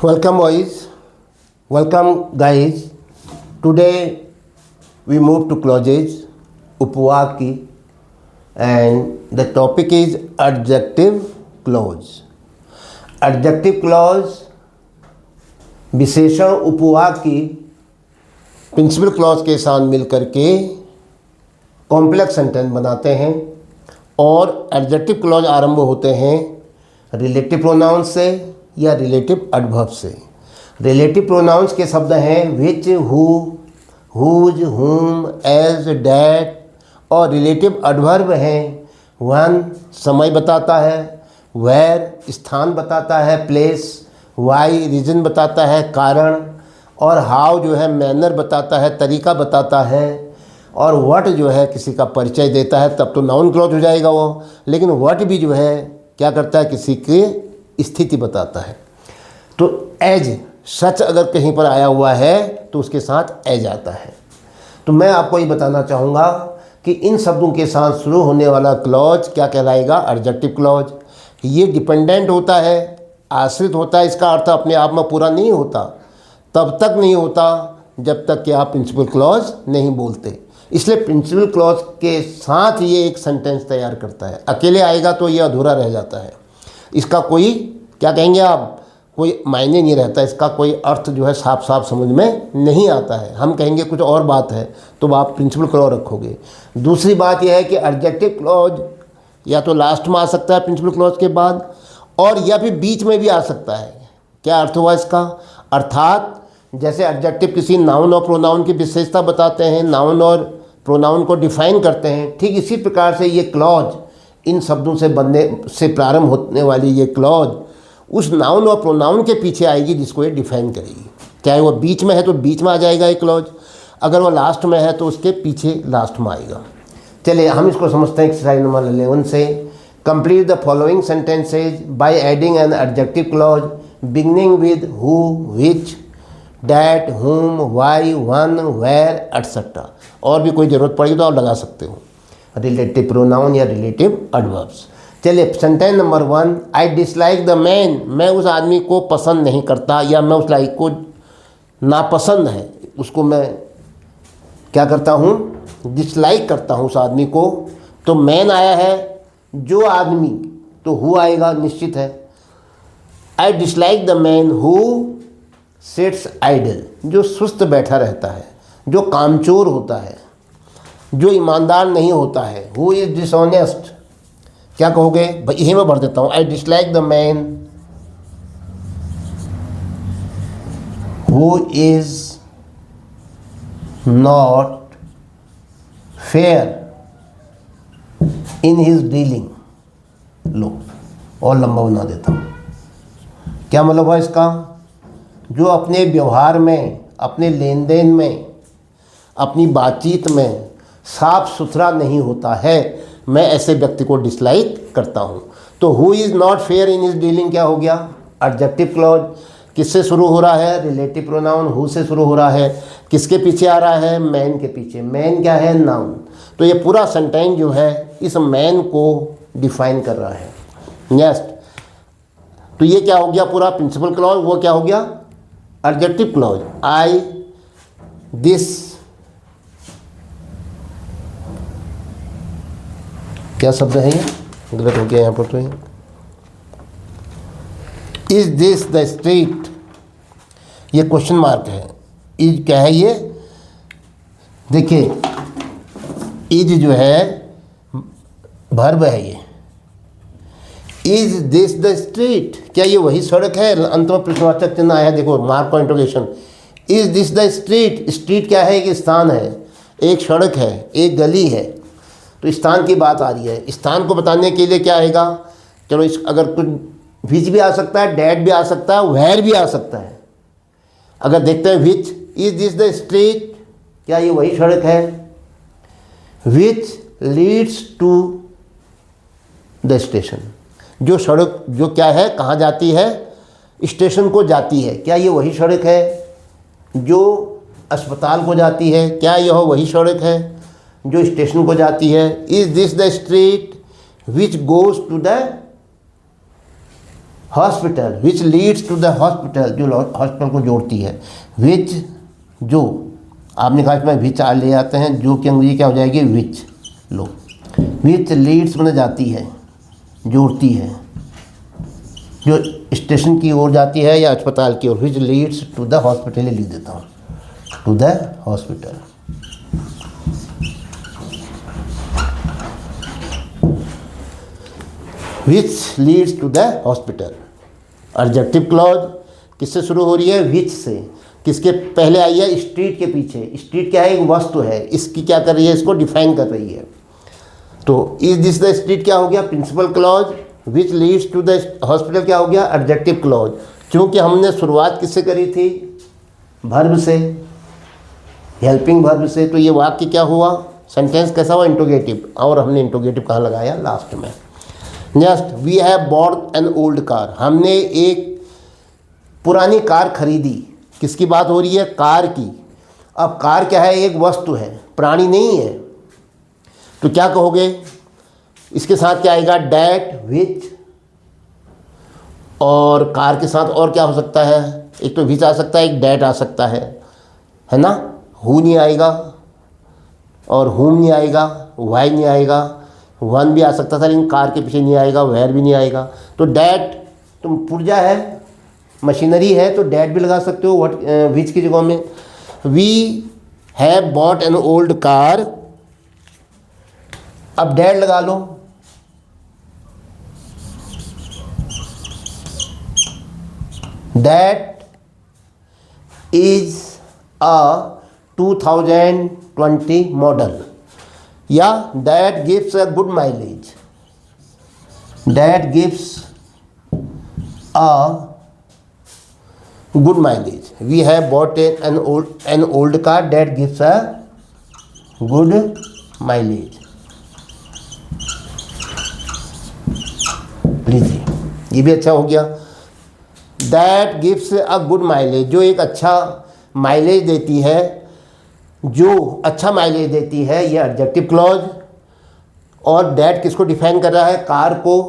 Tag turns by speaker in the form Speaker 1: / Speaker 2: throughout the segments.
Speaker 1: Welcome boys, welcome guys. Today we move to clauses, उपवाद की, and the topic is adjective clause. Adjective clause विशेषण उपवाद की principal clause के साथ मिलकर के कॉम्प्लेक्स सेंटेंस बनाते हैं और एडजेक्टिव क्लॉज आरंभ होते हैं रिलेटिव प्रोनाउंस से या रिलेटिव एडवर्ब से। रिलेटिव प्रोनाउंस के शब्द हैं विच, हु, हुज, हुम, एज, डैट, और रिलेटिव एडवर्ब हैं वन समय बताता है, वेयर स्थान बताता है प्लेस, वाई रीज़न बताता है कारण, और हाउ जो है मैनर बताता है तरीका बताता है, और व्हाट जो है किसी का परिचय देता है। तब तो नाउन क्लॉज हो जाएगा वो, लेकिन व्हाट भी जो है क्या करता है किसी की स्थिति बताता है। तो एज सच अगर कहीं पर आया हुआ है तो उसके साथ एज आता है। तो मैं आपको ये बताना चाहूँगा कि इन शब्दों के साथ शुरू होने वाला क्लॉज क्या कहलाएगा, एडजेक्टिव क्लॉज। ये डिपेंडेंट होता है, आश्रित होता है, इसका अर्थ अपने आप में पूरा नहीं होता, तब तक नहीं होता जब तक कि आप प्रिंसिपल क्लॉज नहीं बोलते। इसलिए प्रिंसिपल क्लॉज के साथ ये एक सेंटेंस तैयार करता है। अकेले आएगा तो ये अधूरा रह जाता है, इसका कोई क्या कहेंगे आप, कोई मायने नहीं रहता, इसका कोई अर्थ जो है साफ साफ समझ में नहीं आता है। हम कहेंगे कुछ और बात है तो आप प्रिंसिपल क्लॉज रखोगे। दूसरी बात यह है कि एडजेक्टिव क्लॉज या तो लास्ट में आ सकता है प्रिंसिपल क्लॉज के बाद, और या फिर बीच में भी आ सकता है। क्या अर्थ हुआ इसका, अर्थात जैसे एडजेक्टिव किसी नाउन और प्रोनाउन की विशेषता बताते हैं, नाउन और प्रोनाउन को डिफाइन करते हैं, ठीक इसी प्रकार से ये क्लॉज इन शब्दों से बनने से प्रारंभ होने वाली ये क्लॉज उस नाउन और प्रोनाउन के पीछे आएगी जिसको ये डिफाइन करेगी। चाहे वो बीच में है तो बीच में आ जाएगा ये क्लॉज, अगर वो लास्ट में है तो उसके पीछे लास्ट में आएगा। चलिए हम इसको समझते हैं एक्सरसाइज नंबर 11 से। Complete the following sentences by adding an adjective clause beginning with who, which, that, हुम, वाई, वन, वेयर एटसेट्रा। और भी कोई ज़रूरत पड़ेगी तो आप लगा सकते हो, रिलेटिव प्रोनाउन या रिलेटिव एडवर्ब्स। चलिए sentence number 1, I dislike the man, मैं उस आदमी को पसंद नहीं करता या मैं उस लाइक को नापसंद है, उसको मैं क्या करता हूँ, डिसलाइक करता हूँ उस आदमी को। तो मैन आया है, जो आदमी, तो हु आएगा निश्चित है। I dislike the man who sits idle, जो सुस्त बैठा रहता है, जो कामचोर होता है, जो ईमानदार नहीं होता है। हु इज़ डिसऑनेस्ट, क्या कहोगे भाई, यही मैं भर देता हूँ। I dislike the man who is not fair in his dealing. लो और लंबा बना देता हूँ। क्या मतलब है इसका, जो अपने व्यवहार में, अपने लेन देन में, अपनी बातचीत में साफ सुथरा नहीं होता है, मैं ऐसे व्यक्ति को डिसलाइक करता हूँ। तो who is not fair in his dealing क्या हो गया, एडजेक्टिव क्लॉज। किससे शुरू हो रहा है, रिलेटिव प्रोनाउन हु से शुरू हो रहा है। किसके पीछे आ रहा है, मैन के पीछे। मैन क्या है, नाउन। तो ये पूरा सेंटेंस जो है इस मैन को डिफाइन कर रहा है। नेक्स्ट, तो ये क्या हो गया पूरा प्रिंसिपल क्लॉज, वो क्या हो गया एडजेक्टिव क्लॉज। आई दिस, क्या शब्द है ये, गलत हो गया यहाँ पर। तो इज दिस द स्ट्रीट, ये क्वेश्चन मार्क है। इज क्या है ये, देखिए इज जो है वर्ब है ये। इज दिस द स्ट्रीट, क्या ये वही सड़क है, अंत में प्रश्नवाचक चिन्ह आया, देखो mark of interrogation. Is this the street, street क्या है, एक स्थान है, एक सड़क है, एक गली है, तो स्थान की बात आ रही है। स्थान को बताने के लिए क्या आएगा, चलो इस अगर कुछ विच भी आ सकता है, डैट भी आ सकता है, वेयर भी आ सकता है। अगर देखते हैं which, is this the street, क्या ये वही सड़क है, which leads to the station, जो सड़क जो क्या है कहाँ जाती है, स्टेशन को जाती है, क्या ये वही सड़क है, जो अस्पताल को जाती है, क्या यह वही सड़क है जो स्टेशन को जाती है। Is this the street which goes to the hospital, which leads to the hospital, जो हॉस्पिटल को जोड़ती है। विच, जो, आपने कहा इसमें विच आ ले आते हैं, जो की अंग्रेजी क्या हो जाएगी, विच। लो, विच लीड्स बन जाती है, जोड़ती है, जो स्टेशन की ओर जाती है या अस्पताल की ओर। Which leads to the hospital, लिख देता हूँ, to the hospital. Which leads to the hospital. Adjective clause किससे शुरू हो रही है, विच से। किसके पहले आई है, स्ट्रीट के पीछे। स्ट्रीट क्या है, एक वस्तु है, इसकी क्या कर रही है, इसको डिफाइन कर रही है। तो इज दिस द स्ट्रीट क्या हो गया, principal clause. Which leads to the hospital क्या हो गया, एडजेक्टिव क्लॉज। क्योंकि हमने शुरुआत किससे करी थी, वर्ब से, हेल्पिंग वर्ब से। तो ये वाक्य क्या हुआ, सेंटेंस कैसा हुआ, इंट्रोगेटिव। और हमने इंट्रोगेटिव कहाँ लगाया, लास्ट में। Next, we have bought an old car. हमने एक पुरानी कार खरीदी। किसकी बात हो रही है, कार की। अब कार क्या है, एक वस्तु है, प्राणी नहीं है। तो क्या कहोगे, इसके साथ क्या आएगा, डैट, विच। और कार के साथ और क्या हो सकता है, एक तो विच आ सकता है, एक डैट आ सकता है ना। हु नहीं आएगा, और हुम नहीं आएगा, वाई नहीं आएगा, वन भी आ सकता था लेकिन कार के पीछे नहीं आएगा, वेयर भी नहीं आएगा। तो डैट, तुम पुर्जा है, मशीनरी है, तो डैट भी लगा सकते हो व्हाट, विच की जगह में। We have bought an old car, अब डैट लगा लो। दैट इज अ 2020 मॉडल, या that gives a good mileage. That gives a good mileage. We have bought an old car that gives a good mileage. लीजिए, ये भी अच्छा हो गया। That gives a good mileage, जो एक अच्छा माइलेज देती है, जो अच्छा माइलेज देती है, ये एडजेक्टिव क्लॉज। और डैट किसको डिफाइन कर रहा है, कार को।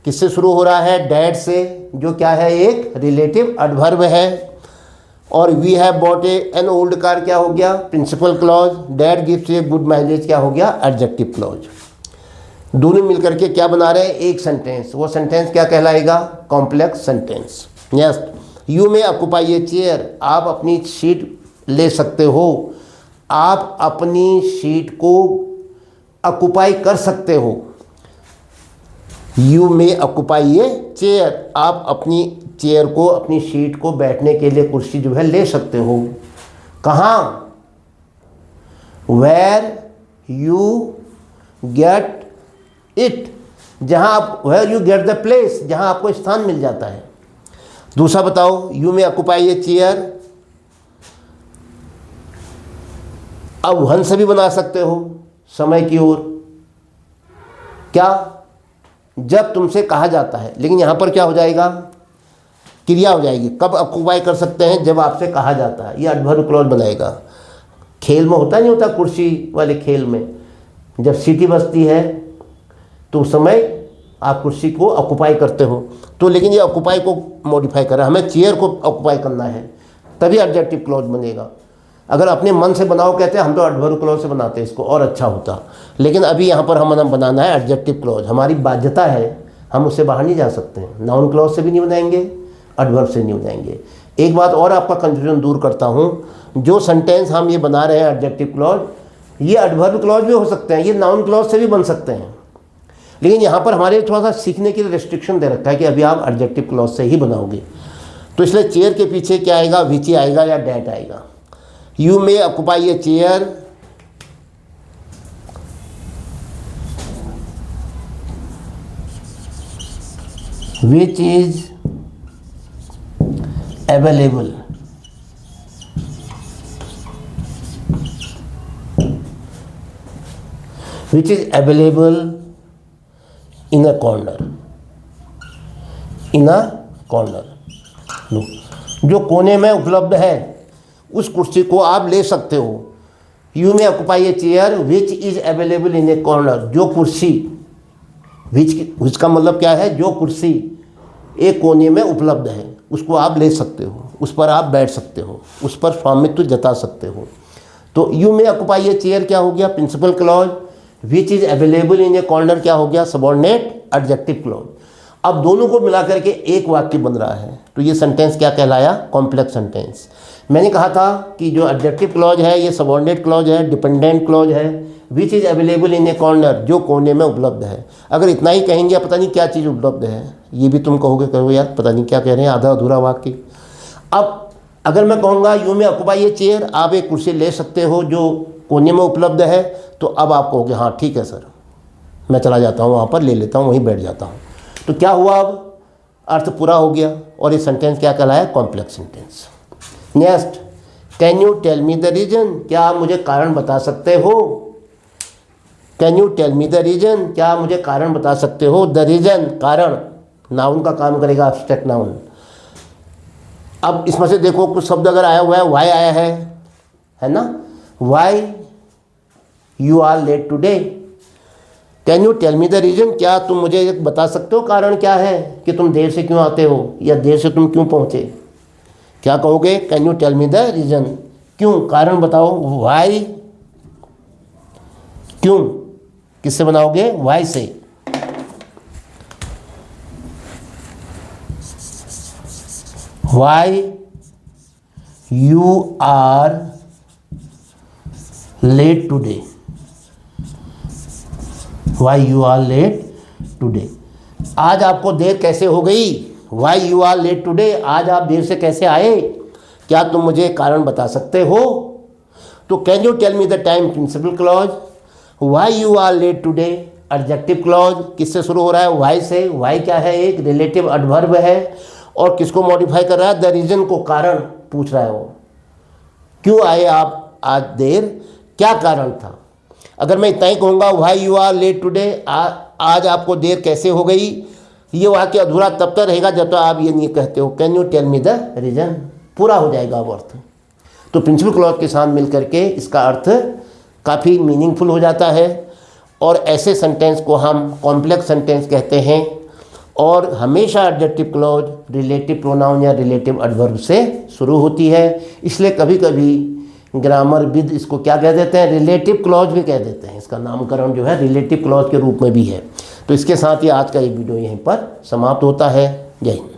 Speaker 1: किससे शुरू हो रहा है, डैट से, जो क्या है, एक रिलेटिव एडवर्ब है। और we have bought an old car क्या हो गया, principal clause. That gives a good mileage क्या हो गया, एडजेक्टिव क्लॉज। दोनों मिलकर के क्या बना रहे हैं, एक सेंटेंस। वो सेंटेंस क्या कहलाएगा, कॉम्प्लेक्स सेंटेंस। नेक्स्ट, यू में ऑक्यूपाई ए चेयर, आप अपनी सीट ले सकते हो। आप अपनी सीट को ऑक्यूपाई कर सकते हो। यू में ऑक्यूपाई ए चेयर, आप अपनी चेयर को, अपनी सीट को, बैठने के लिए कुर्सी जो है ले सकते हो। कहाँ, वेयर यू गेट इट, जहाँ आप, where you get the place, जहाँ आपको स्थान मिल जाता है। दूसरा बताओ, यू में ऑक्यूपाई ए चेयर, अब वन से भी बना सकते हो, समय की ओर। क्या, जब तुमसे कहा जाता है, लेकिन यहाँ पर क्या हो जाएगा, क्रिया हो जाएगी। कब ऑक्यूपाई कर सकते हैं, जब आपसे कहा जाता है, ये एडवर्ब क्लॉज बनाएगा। खेल में होता नहीं होता, कुर्सी वाले खेल में जब सीटी बजती है तो उस समय आप कुर्सी को ऑक्यूपाई करते हो। तो लेकिन ये ऑक्यूपाई को मॉडिफाई कर रहा है, हमें चेयर को ऑक्यूपाई करना है, तभी एडजेक्टिव क्लॉज बनेगा। अगर अपने मन से बनाओ कहते हैं, हम तो एडवर्ब क्लॉज से बनाते हैं इसको, और अच्छा होता। लेकिन अभी यहाँ पर हम बनाना है एडजेक्टिव क्लॉज, हमारी बाध्यता है, हम उससे बाहर नहीं जा सकते हैं। नाउन क्लॉज से भी नहीं बनाएंगे, एडवर्ब से नहीं बनाएंगे। एक बात और आपका कंफ्यूजन दूर करता हूँ, जो सेंटेंस हम ये बना रहे हैं एडजेक्टिव क्लॉज, ये एडवर्ब क्लॉज भी हो सकते हैं, ये नाउन क्लॉज से भी बन सकते हैं। लेकिन यहाँ पर हमारे थोड़ा सा सीखने के लिए रेस्ट्रिक्शन दे रखा है कि अभी आप एडजेक्टिव क्लॉज से ही बनाओगे। तो इसलिए चेयर के पीछे क्या आएगा, विच आएगा या डैट आएगा। You may occupy a chair, which is available, which is available in a corner, in a corner। लो, जो कोने में उपलब्ध है उस कुर्सी को आप ले सकते हो। यू में occupy a chair which is available in a corner, जो कुर्सी, विच का मतलब क्या है, जो कुर्सी एक कोने में उपलब्ध है, उसको आप ले सकते हो, उस पर आप बैठ सकते हो, उस पर स्वामित्व जता सकते हो। तो यू में ऑक्युपाई ए चेयर क्या हो गया? Principal clause. Which is available in a corner क्या हो गया? Subordinate adjective clause. अब दोनों को मिला करके एक वाक्य बन रहा है, तो ये सेंटेंस क्या कहलाया? Complex sentence. मैंने कहा था कि जो एडजेक्टिव क्लॉज है ये सबऑर्डिनेट क्लॉज है, डिपेंडेंट क्लॉज है। विच is available in a corner, जो कोने में उपलब्ध है। अगर इतना ही कहेंगे पता नहीं क्या चीज़ उपलब्ध है, ये भी तुम कहोगे यार पता नहीं क्या कह रहे हैं, आधा अधूरा वाक्य। अब अगर मैं कहूँगा यू में ऑक्युपाई ए चेयर, आप एक कुर्सी ले सकते हो जो कोने में उपलब्ध है, तो अब आप कहोगे हाँ ठीक है सर, मैं चला जाता हूँ वहाँ पर, ले लेता हूँ, वहीं बैठ जाता हूँ। तो क्या हुआ? अब अर्थ पूरा हो गया और ये सेंटेंस क्या कहलाया? Complex sentence. Next, can you tell me the reason, क्या आप मुझे कारण बता सकते हो? Can you tell me the reason, क्या आप मुझे कारण बता सकते हो? द रीजन, कारण, नाउन का काम करेगा, एब्स्ट्रैक्ट नाउन। अब इसमें से देखो कुछ शब्द अगर आया हुआ है, वाई आया है ना? Why you are late today. Can you tell me the reason, क्या तुम मुझे बता सकते हो कारण क्या है कि तुम देर से क्यों आते हो, या देर से तुम क्यों पहुँचे? क्या कहोगे? Can you tell me the reason, क्यों, कारण बताओ। वाई, क्यों, किससे बनाओगे? वाई से। Why you are late today, why you are late today. आज आपको देर कैसे हो गई? Why you are late today, आज आप देर से कैसे आए, क्या तुम मुझे कारण बता सकते हो? तो can you tell me the time, principal clause. Why you are late today, adjective clause, किससे शुरू हो रहा है? वाई से। वाई क्या है? एक रिलेटिव एडवर्ब है, और किसको मॉडिफाई कर रहा है? द रीजन को, कारण पूछ रहा है वो, क्यों आए आप आज देर, क्या कारण था। अगर मैं इतना ही कहूँगा why you are late today, आज आपको देर कैसे हो गई, ये वाक्य अधूरा तब तक रहेगा जब तक आप ये नहीं कहते हो can you tell me the reason, पूरा हो जाएगा अब अर्थ। तो प्रिंसिपल क्लॉज के साथ मिल करके इसका अर्थ काफ़ी मीनिंगफुल हो जाता है, और ऐसे सेंटेंस को हम कॉम्प्लेक्स सेंटेंस कहते हैं। और हमेशा एडजेक्टिव क्लॉज रिलेटिव प्रोनाउन या रिलेटिव एडवर्ब से शुरू होती है, इसलिए कभी कभी ग्रामर विद इसको क्या कह देते हैं? रिलेटिव क्लॉज भी कह देते हैं। इसका नामकरण जो है रिलेटिव क्लॉज के रूप में भी है। तो इसके साथ ही आज का ये वीडियो यहीं पर समाप्त होता है। जय हिंद।